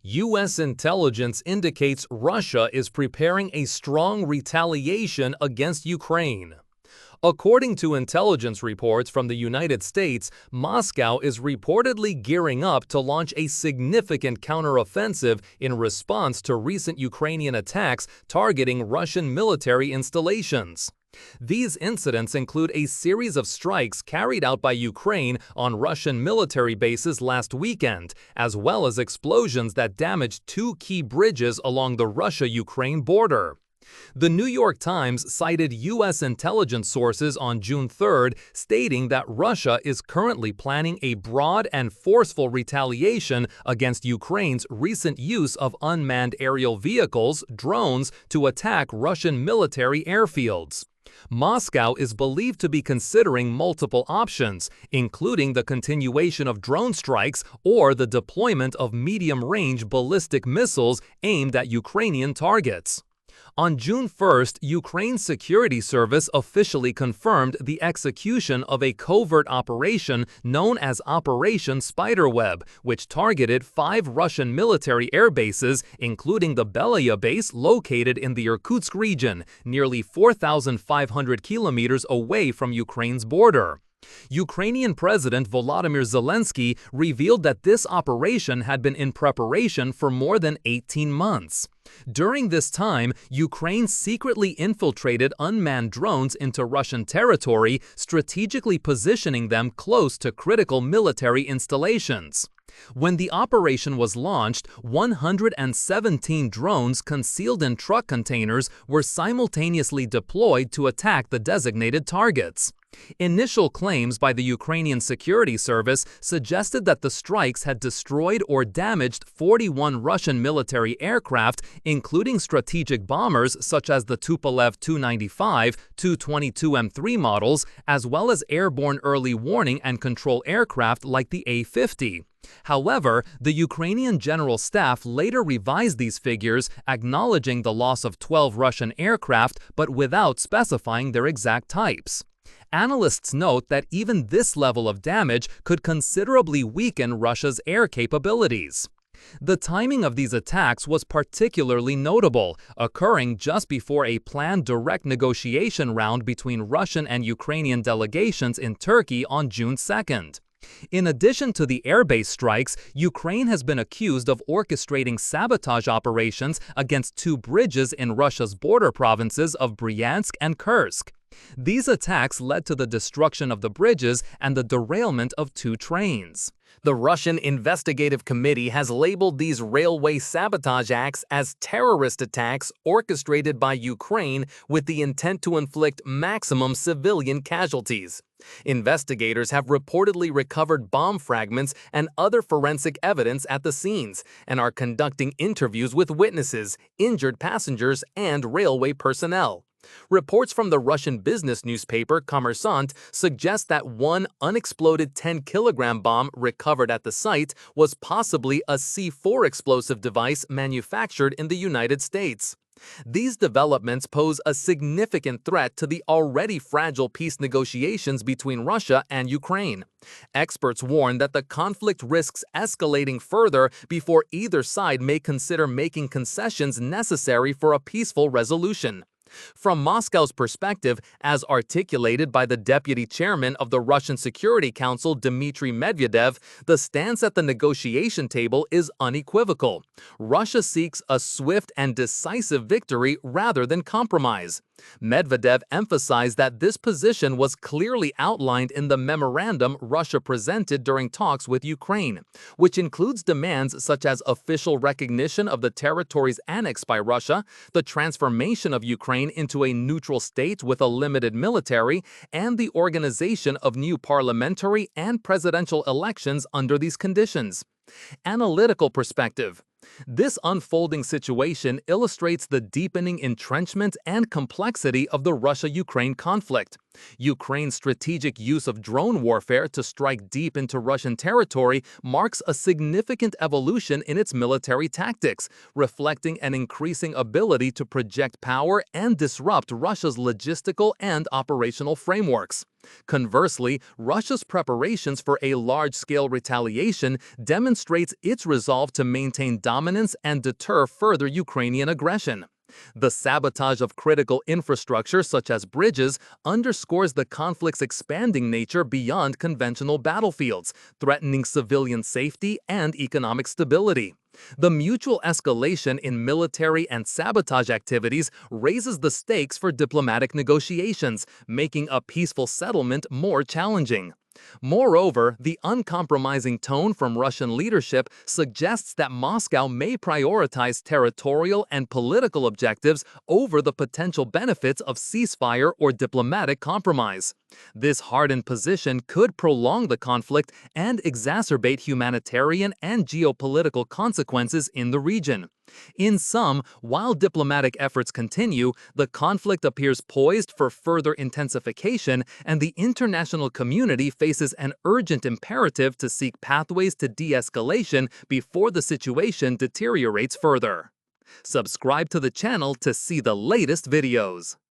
U.S. intelligence indicates Russia is preparing a strong retaliation against Ukraine. According to intelligence reports from the United States, Moscow is reportedly gearing up to launch a significant counteroffensive in response to recent Ukrainian attacks targeting Russian military installations. These incidents include a series of strikes carried out by Ukraine on Russian military bases last weekend, as well as explosions that damaged two key bridges along the Russia-Ukraine border. The New York Times cited U.S. intelligence sources on June 3rd, stating that Russia is currently planning a broad and forceful retaliation against Ukraine's recent use of unmanned aerial vehicles, drones, to attack Russian military airfields. Moscow is believed to be considering multiple options, including the continuation of drone strikes or the deployment of medium-range ballistic missiles aimed at Ukrainian targets. On June 1st, Ukraine's security service officially confirmed the execution of a covert operation known as Operation Spiderweb, which targeted 5 Russian military air bases, including the Belaya base located in the Irkutsk region, nearly 4,500 kilometers away from Ukraine's border. Ukrainian President Volodymyr Zelensky revealed that this operation had been in preparation for more than 18 months. During this time, Ukraine secretly infiltrated unmanned drones into Russian territory, strategically positioning them close to critical military installations. When the operation was launched, 117 drones concealed in truck containers were simultaneously deployed to attack the designated targets. Initial claims by the Ukrainian Security Service suggested that the strikes had destroyed or damaged 41 Russian military aircraft, including strategic bombers such as the Tupolev Tu-95, Tu-22M3 models, as well as airborne early warning and control aircraft like the A-50. However, the Ukrainian General Staff later revised these figures, acknowledging the loss of 12 Russian aircraft but without specifying their exact types. Analysts note that even this level of damage could considerably weaken Russia's air capabilities. The timing of these attacks was particularly notable, occurring just before a planned direct negotiation round between Russian and Ukrainian delegations in Turkey on June 2nd. In addition to the airbase strikes, Ukraine has been accused of orchestrating sabotage operations against 2 bridges in Russia's border provinces of Bryansk and Kursk. These attacks led to the destruction of the bridges and the derailment of 2 trains. The Russian Investigative Committee has labeled these railway sabotage acts as terrorist attacks orchestrated by Ukraine with the intent to inflict maximum civilian casualties. Investigators have reportedly recovered bomb fragments and other forensic evidence at the scenes and are conducting interviews with witnesses, injured passengers, and railway personnel. Reports from the Russian business newspaper Kommersant suggest that one unexploded 10-kilogram bomb recovered at the site was possibly a C4 explosive device manufactured in the United States. These developments pose a significant threat to the already fragile peace negotiations between Russia and Ukraine. Experts warn that the conflict risks escalating further before either side may consider making concessions necessary for a peaceful resolution. From Moscow's perspective, as articulated by the deputy chairman of the Russian Security Council, Dmitry Medvedev, the stance at the negotiation table is unequivocal. Russia seeks a swift and decisive victory rather than compromise. Medvedev emphasized that this position was clearly outlined in the memorandum Russia presented during talks with Ukraine, which includes demands such as official recognition of the territories annexed by Russia, the transformation of Ukraine into a neutral state with a limited military, and the organization of new parliamentary and presidential elections under these conditions. Analytical perspective. This unfolding situation illustrates the deepening entrenchment and complexity of the Russia-Ukraine conflict. Ukraine's strategic use of drone warfare to strike deep into Russian territory marks a significant evolution in its military tactics, reflecting an increasing ability to project power and disrupt Russia's logistical and operational frameworks. Conversely, Russia's preparations for a large-scale retaliation demonstrates its resolve to maintain dominance and deter further Ukrainian aggression. The sabotage of critical infrastructure such as bridges underscores the conflict's expanding nature beyond conventional battlefields, threatening civilian safety and economic stability. The mutual escalation in military and sabotage activities raises the stakes for diplomatic negotiations, making a peaceful settlement more challenging. Moreover, the uncompromising tone from Russian leadership suggests that Moscow may prioritize territorial and political objectives over the potential benefits of ceasefire or diplomatic compromise. This hardened position could prolong the conflict and exacerbate humanitarian and geopolitical consequences in the region. In sum, while diplomatic efforts continue, the conflict appears poised for further intensification, and the international community faces an urgent imperative to seek pathways to de-escalation before the situation deteriorates further. Subscribe to the channel to see the latest videos.